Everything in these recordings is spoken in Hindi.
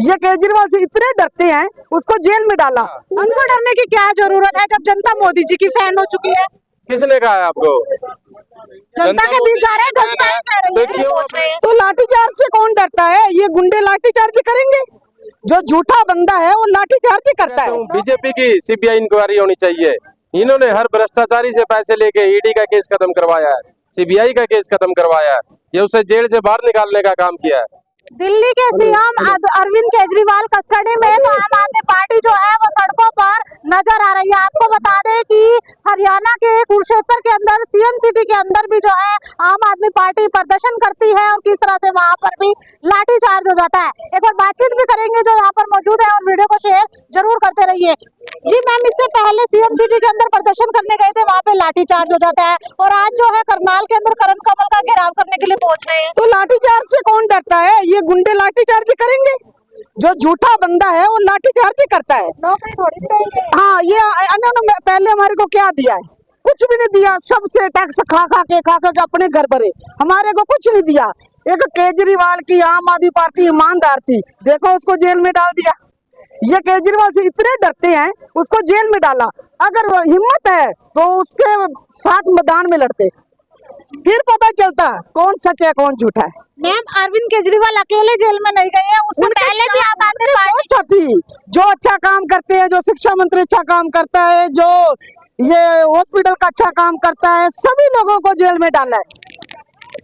ये केजरीवाल से इतने डरते हैं, उसको जेल में डाला। उनको डरने की क्या जरूरत है जब जनता मोदी जी की फैन हो चुकी है? किसने कहा है आपको? जनता के बीच जा रहे हैं, जनता ही कह रही है, तो क्यों सोच रहे हैं। तो लाठीचार्ज से कौन डरता है? ये गुंडे लाठीचार्ज करेंगे। जो झूठा बंदा है वो लाठीचार्ज करता है। बीजेपी की सीबीआई इंक्वायरी होनी चाहिए। इन्होंने हर भ्रष्टाचारी से पैसे लेके ईडी का केस खत्म करवाया है, सीबीआई का केस खत्म करवाया है, ये उसे जेल से बाहर निकालने का काम किया है। दिल्ली के सीएम अरविंद केजरीवाल कस्टडी में, तो आम आदमी पार्टी जो है वो सड़कों पर नजर आ रही है। आपको बता दें कि हरियाणा के कुरुक्षेत्र के अंदर सीएम सिटी के अंदर भी जो है आम आदमी पार्टी प्रदर्शन करती है और किस तरह से वहां पर भी लाठीचार्ज हो जाता है। एक बार बातचीत भी करेंगे जो यहाँ पर मौजूद है और वीडियो को शेयर जरूर करते रहिए। जी मैम, इससे पहले सीएम सिटी के अंदर प्रदर्शन करने गए थे, वहाँ पे लाठीचार्ज हो जाता है और आज जो है करनाल के अंदर करण कमल का घेराव करने के लिए पहुंच रहे हैं। तो लाठीचार्ज से कौन डरता है? ये गुंडे लाठीचार्ज करेंगे। जो झूठा बंदा है वो लाठीचार्ज करता है। नौकरी थोड़ी देंगे। हाँ, ये इन्होंने पहले हमारे को क्या दिया है? कुछ भी नहीं दिया। सबसे टैक्स खा खा के अपने घर भरे, हमारे को कुछ नहीं दिया। एक केजरीवाल की आम आदमी पार्टी ईमानदार थी, देखो उसको जेल में डाल दिया। ये केजरीवाल से इतने डरते हैं, उसको जेल में डाला। अगर वो हिम्मत है तो उसके साथ मैदान में लड़ते, फिर पता चलता कौन सच है कौन झूठा है। मैम, अरविंद केजरीवाल अकेले जेल में नहीं गए हैं, उससे पहले भी आम आदमी पार्टी साथी जो अच्छा काम करते हैं, जो शिक्षा मंत्री अच्छा काम करता है, जो ये हॉस्पिटल का अच्छा काम करता है, सभी लोगों को जेल में डाला है।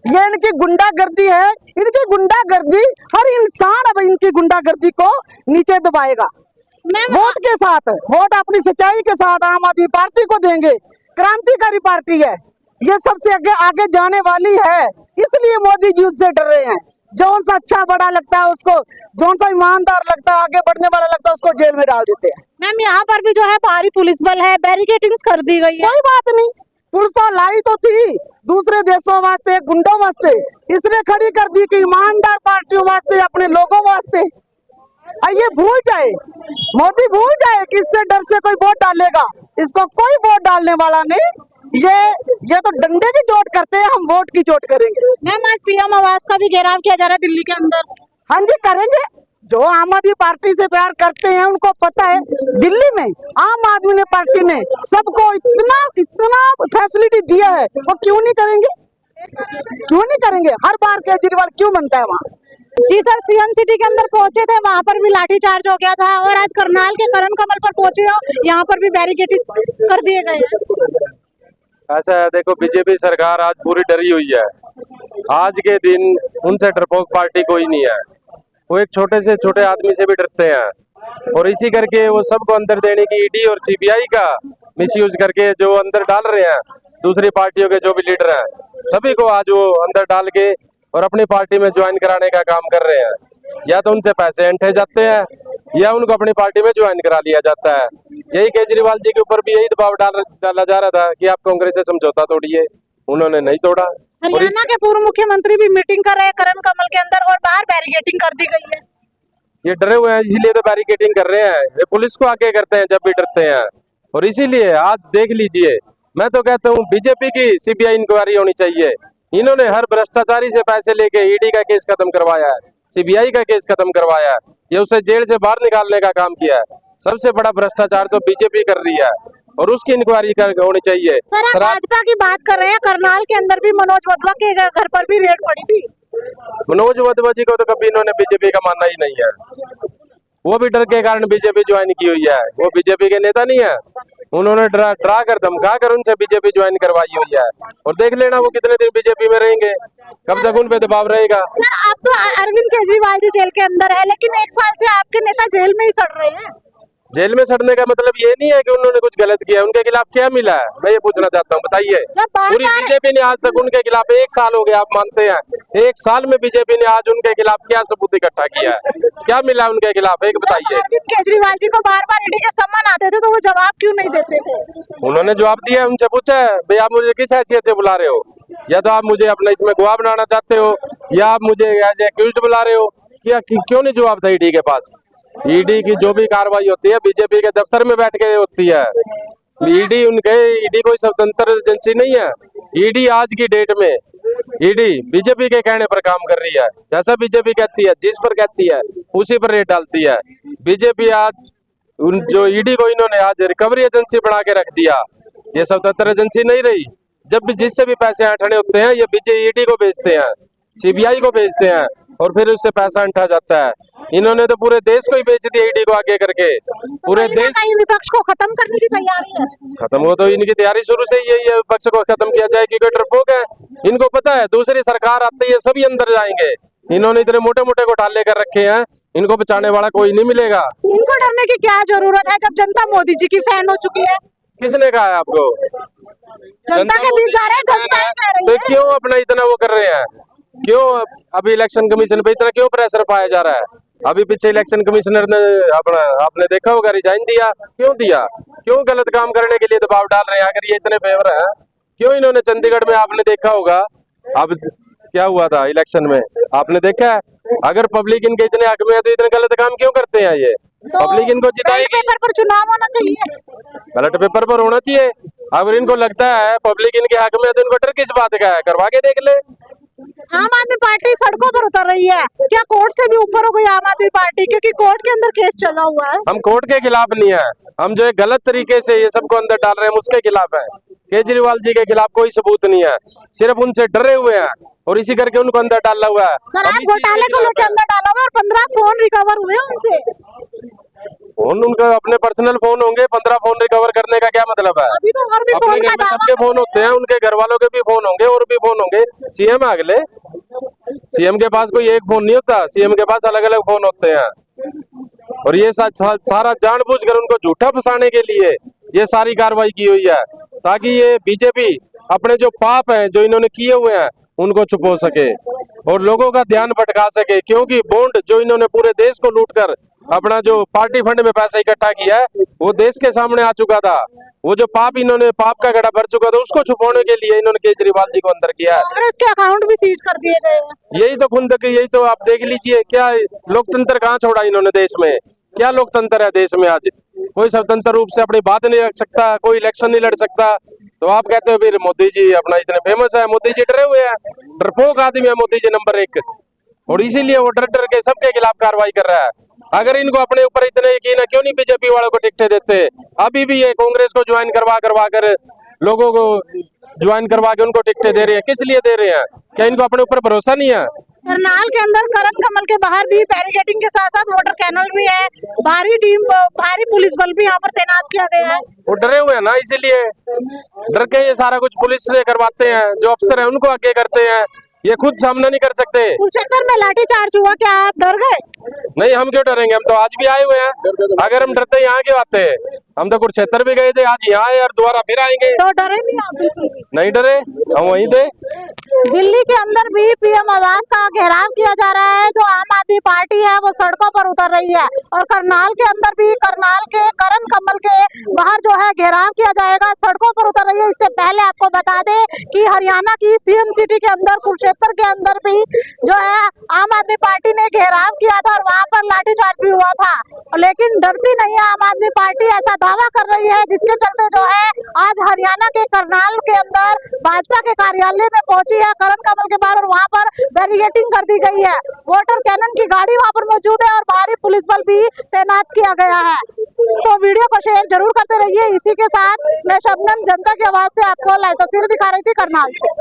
ये इनकी गुंडागर्दी है, इनकी गुंडागर्दी। हर इंसान अब इनकी गुंडागर्दी को नीचे दबाएगा। वोट के साथ, वोट अपनी सच्चाई के साथ आम आदमी पार्टी को देंगे। क्रांतिकारी पार्टी है, ये सबसे आगे जाने वाली है, इसलिए मोदी जी उससे डर रहे हैं। जौन सा अच्छा बड़ा लगता है उसको, जौन सा ईमानदार लगता है, आगे बढ़ने वाला लगता है, उसको जेल में डाल देते हैं। मैम, यहाँ पर भी जो है भारी पुलिस बल है, बैरिकेडिंग्स कर दी गई है। कोई बात नहीं, पुलिस तो लाई तो थी दूसरे देशों वास्ते, गुंडों वास्ते, इसने खड़ी कर दी कि ईमानदार पार्टियों वास्ते, अपने लोगों वास्ते। ये भूल जाए, मोदी भूल जाए कि इससे डर से कोई वोट डालेगा। इसको कोई वोट डालने वाला नहीं। ये तो डंडे की चोट करते हैं, हम वोट की चोट करेंगे। मैम, आज पीएम आवास का भी घेराव किया जा रहा है दिल्ली के अंदर। हाँ जी, करेंगे। जो आम आदमी पार्टी से प्यार करते हैं उनको पता है, दिल्ली में आम आदमी पार्टी ने सबको इतना फैसिलिटी दिया है, वो क्यों नहीं करेंगे? क्यों नहीं करेंगे? हर बार केजरीवाल क्यों बनता है वहाँ? जी सर, सीएम सिटी के अंदर पहुंचे थे, वहाँ पर भी लाठीचार्ज हो गया था और आज करनाल के करण कमल पर पहुंचे हो, यहाँ पर भी बैरिकेडिंग कर दिए गए हैं। ऐसा है, देखो बीजेपी सरकार आज पूरी डरी हुई है। आज के दिन उनसे डरपोक पार्टी कोई नहीं है। वो एक छोटे से छोटे आदमी से भी डरते हैं और इसी करके वो सबको अंदर देने की ईडी और सीबीआई का मिसयूज करके जो अंदर डाल रहे हैं, दूसरी पार्टियों के जो भी लीडर हैं, सभी को आज वो अंदर डाल के और अपनी पार्टी में ज्वाइन कराने का काम कर रहे हैं। या तो उनसे पैसे ऐंठे जाते हैं या उनको अपनी पार्टी में ज्वाइन करा लिया जाता है। यही केजरीवाल जी के ऊपर भी यही दबाव डाला जा रहा था कि आप कांग्रेस से समझौता तोड़िए, उन्होंने नहीं तोड़ा। हरियाणा के पूर्व मुख्यमंत्री भी मीटिंग कर रहे हैं करण कमल के अंदर और बाहर बैरिकेडिंग कर दी गई है। ये डरे हुए हैं, इसीलिए तो बैरिकेडिंग कर रहे हैं। ये पुलिस को आगे करते हैं जब भी डरते हैं और इसीलिए आज देख लीजिए, मैं तो कहता हूँ बीजेपी की सीबीआई इंक्वायरी होनी चाहिए। इन्होंने हर भ्रष्टाचारी से पैसे लेके ईडी का केस खत्म करवाया है, सीबीआई का केस खत्म करवाया है, ये उसे जेल से बाहर निकालने का काम किया है। सबसे बड़ा भ्रष्टाचार तो बीजेपी कर रही है और उसकी इंक्वायरी होनी चाहिए। सर, आप भाजपा की बात कर रहे हैं, करनाल के अंदर भी मनोज वाधवा के घर पर भी रेड पड़ी थी। मनोज वाधवा जी को तो कभी इन्होंने बीजेपी का मानना ही नहीं है। वो भी डर के कारण बीजेपी ज्वाइन की हुई है। वो बीजेपी के नेता नहीं है, उन्होंने डरा कर धमका कर उनसे बीजेपी ज्वाइन करवाई हुई है और देख लेना वो कितने दिन बीजेपी में रहेंगे, कब तक उन पे दबाव रहेगा। सर, आप तो अरविंद केजरीवाल जी जेल के अंदर है, लेकिन एक साल से आपके नेता जेल में ही सड़ रहे हैं। जेल में सड़ने का मतलब ये नहीं है कि उन्होंने कुछ गलत किया। उनके खिलाफ क्या मिला है, मैं ये पूछना चाहता हूँ, बताइए। पूरी बीजेपी ने आज तक उनके खिलाफ, 1 साल हो गया, आप मानते हैं 1 साल में बीजेपी ने आज उनके खिलाफ क्या सबूत इकट्ठा किया है, क्या मिला उनके खिलाफ, एक बताइए। अरविंद केजरीवाल जी को बार बार ईडी के सम्मान आते थे तो वो जवाब क्यों नहीं देते थे? उन्होंने जवाब दिया, उनसे पूछा है भाई आप मुझे किस हैसियत से बुला रहे हो, या तो आप मुझे अपना इसमें गवाह बनाना चाहते हो या आप मुझे एज एक्यूज्ड बुला रहे हो, क्या क्यों नहीं जवाब था ईडी के पास? ईडी की जो भी कार्रवाई होती है बीजेपी के दफ्तर में बैठ के होती है। ईडी कोई स्वतंत्र एजेंसी नहीं है। ईडी आज की डेट में ईडी बीजेपी के कहने पर काम कर रही है। जैसा बीजेपी कहती है, जिस पर कहती है उसी पर रेट डालती है। बीजेपी आज जो ईडी को इन्होंने आज रिकवरी एजेंसी बना के रख दिया, ये स्वतंत्र एजेंसी नहीं रही। जब भी जिससे भी पैसे ऐंठने होते हैं, ये बीजेपी ईडी को भेजते हैं, सीबीआई को भेजते हैं और फिर उससे पैसा ऐंठा जाता है। इन्होंने तो पूरे देश को ही बेच दिया ईडी को आगे करके। पूरे देश विपक्ष को खत्म करने की तैयारी है। खत्म हो तो इनकी तैयारी शुरू से ही यही है, विपक्ष को खत्म किया जाए, क्योंकि डरपोक है। इनको पता है दूसरी सरकार आती है सभी अंदर जाएंगे। इन्होंने इतने मोटे मोटे घोटाले कर रखे हैं, इनको बचाने वाला कोई नहीं मिलेगा। इनको डरने की क्या जरूरत है जब जनता मोदी जी की फैन हो चुकी है। किसने कहा है आपको? जनता के बीच जा रहे हैं, जनता ही कह रही तो है। क्यों अपना इतना वो कर रहे हैं? क्यों अभी इलेक्शन कमीशन पे इतना क्यों प्रेशर पाया जा रहा है? अभी पीछे इलेक्शन कमिश्नर ने अपना आपने देखा होगा रिजाइन दिया। क्यों दिया? क्यों गलत काम करने के लिए दबाव डाल रहे हैं? अगर ये इतने फेवर है, क्यों इन्होंने चंडीगढ़ में आपने देखा होगा अब क्या हुआ था इलेक्शन में, आपने देखा है? अगर पब्लिक इनके इतने हक में है तो इतने गलत काम क्यों करते हैं? ये पब्लिक इनको जिताएगी। पेपर पर चुनाव होना चाहिए, बैलेट पेपर पर होना चाहिए। अगर इनको लगता है पब्लिक इनके हक में है तो इनको डर किस बात का है? करवा के देख ले। आम आदमी पार्टी सड़कों पर उतर रही है, क्या कोर्ट से भी ऊपर हो गई आम आदमी पार्टी? क्योंकि कोर्ट के अंदर केस चला हुआ है। हम कोर्ट के खिलाफ नहीं है, हम जो एक गलत तरीके से ये सबको अंदर डाल रहे हैं उसके खिलाफ है। केजरीवाल जी के खिलाफ कोई सबूत नहीं है, सिर्फ उनसे डरे हुए हैं और इसी करके उनको अंदर डाला हुआ है। शराब घोटाले को लेकर अंदर डाला हुआ और 15 फोन रिकवर हुए उनसे। फोन उनका अपने पर्सनल फोन होंगे, 15 फोन रिकवर करने का क्या मतलब है? अभी तो और भी अपने फोन घर का में दावा सबके फोन होते हैं, उनके घर वालों के भी फोन होंगे और भी फोन होंगे। सीएम है अगले, सीएम के पास कोई एक फोन नहीं होता, सीएम के पास अलग अलग फोन होते हैं। और ये सारा जानबूझकर उनको झूठा फंसाने के लिए ये सारी कार्रवाई की हुई है, ताकि ये बीजेपी अपने जो पाप हैं जो इन्होंने किए हुए हैं उनको छुपो सके और लोगों का ध्यान भटका सके। क्योंकि बॉन्ड जो इन्होंने पूरे देश को लूटकर अपना जो पार्टी फंड में पैसा इकट्ठा किया है वो देश के सामने आ चुका था। वो जो पाप इन्होंने पाप का गड्ढा भर चुका था उसको छुपाने के लिए इन्होंने केजरीवाल जी को अंदर किया है। कांग्रेस के अकाउंट भी सीज कर दिए गए हैं। यही तो खुद यही तो आप देख लीजिए, क्या लोकतंत्र कहाँ छोड़ा इन्होंने देश में? क्या लोकतंत्र है देश में? आज कोई स्वतंत्र रूप से अपनी बात नहीं रख सकता, कोई इलेक्शन नहीं लड़ सकता। तो आप कहते हो फिर मोदी जी अपना इतने फेमस है। मोदी जी डरे हुए हैं, डरपोक आदमी है मोदी जी नंबर 1, और इसीलिए वो डर डर के सबके खिलाफ कार्रवाई कर रहा है। अगर इनको अपने ऊपर इतने यकीन है, क्यों नहीं बीजेपी वालों को टिकटें देते? अभी भी ये कांग्रेस को ज्वाइन करवा कर लोगों को ज्वाइन करवा के उनको टिकटें दे रहे हैं। किस लिए दे रहे हैं? क्या इनको अपने ऊपर भरोसा नहीं है? करनाल के अंदर करण कमल के बाहर भी बैरिकेडिंग के साथ साथ वाटर कैनल भी है, भारी पुलिस बल भी यहाँ पर तैनात किया गया है। वो डरे हुए हैं ना, इसीलिए डर के ये सारा कुछ पुलिस से करवाते हैं। जो अफसर है उनको आगे करते हैं, ये खुद सामना नहीं कर सकते। कुरुक्षेत्र में लाठीचार्ज हुआ, क्या आप डर गए? नहीं, हम क्यों डरेंगे? हम तो आज भी आए हुए हैं। अगर हम डरते यहाँ क्यों आते? हम तो कुरुक्षेत्र भी गए थे, आज यहाँ आए और दोबारा फिर आएंगे। तो डरे नहीं आप? बिल्कुल भी नहीं डरे, हम वहीं थे। दिल्ली के अंदर भी पीएम आवास का घेराव किया जा रहा है। जो आम आदमी पार्टी है वो सड़कों पर उतर रही है और करनाल के अंदर भी करनाल के करण कमल के बाहर जो है घेराव किया जाएगा, सड़कों पर उतर रही है। इससे पहले आपको बता दें कि हरियाणा की सीएम सिटी के अंदर कुरुक्षेत्र के अंदर भी जो है आम आदमी पार्टी ने घेराव किया था और वहां पर लाठीचार्ज भी हुआ था, लेकिन डरती नहीं है आम आदमी पार्टी, ऐसा दावा कर रही है। जिसके चलते जो है आज हरियाणा के करनाल के अंदर भाजपा के कार्यालय में पहुंची है करण कमल के बाहर और वहां पर बैरिकेडिंग कर दी गई है। वाटर कैनन की गाड़ी वहां पर मौजूद है और भारी पुलिस बल भी तैनात किया गया है। तो वीडियो को शेयर जरूर करते रहिए। इसी के साथ मैं शबनम जनता की आवाज से आपको लाइव तस्वीर दिखा रही थी करनाल से।